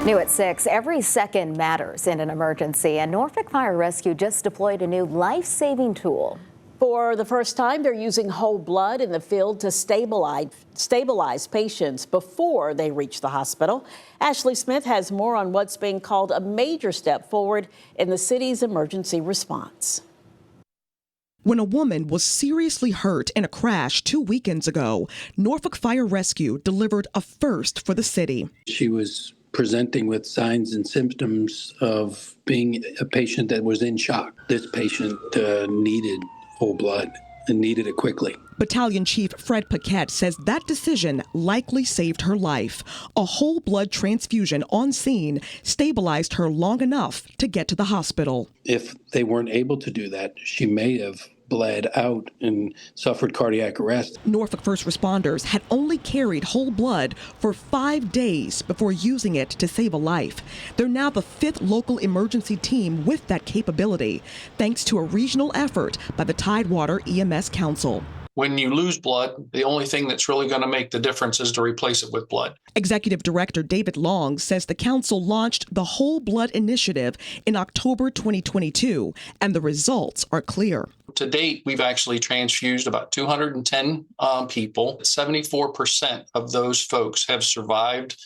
New at 6, every second matters in an emergency, and Norfolk Fire-Rescue just deployed a new life-saving tool. For the first time, they're using whole blood in the field to stabilize patients before they reach the hospital. Ashley Smith has more on what's being called a major step forward in the city's emergency response. When a woman was seriously hurt in a crash 2 weekends ago, Norfolk Fire-Rescue delivered a first for the city. She was presenting with signs and symptoms of being a patient that was in shock. This patient needed whole blood and needed it quickly. Battalion Chief Fred Paquette says that decision likely saved her life. A whole blood transfusion on scene stabilized her long enough to get to the hospital. If they weren't able to do that, she may have bled out and suffered cardiac arrest. Norfolk first responders had only carried whole blood for 5 days before using it to save a life. They're now the 5th local emergency team with that capability, thanks to a regional effort by the Tidewater EMS Council. When you lose blood, the only thing that's really going to make the difference is to replace it with blood. Executive Director David Long says the council launched the Whole Blood Initiative in October 2022, and the results are clear. To date, we've actually transfused about 210 people. 74% of those folks have survived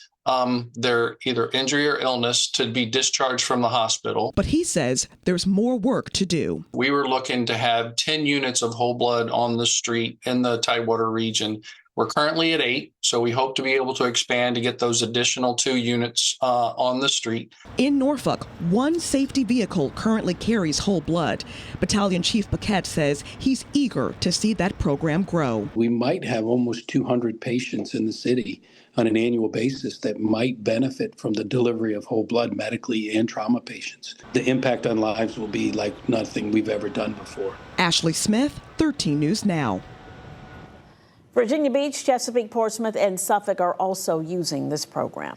their either injury or illness to be discharged from the hospital. But he says there's more work to do. We were looking to have 10 units of whole blood on the street in the Tidewater region. We're currently at 8, so we hope to be able to expand to get those additional 2 units on the street. In Norfolk, 1 safety vehicle currently carries whole blood. Battalion Chief Paquette says he's eager to see that program grow. We might have almost 200 patients in the city on an annual basis that might benefit from the delivery of whole blood medically and trauma patients. The impact on lives will be like nothing we've ever done before. Ashley Smith, 13 News Now. Virginia Beach, Chesapeake, Portsmouth, and Suffolk are also using this program.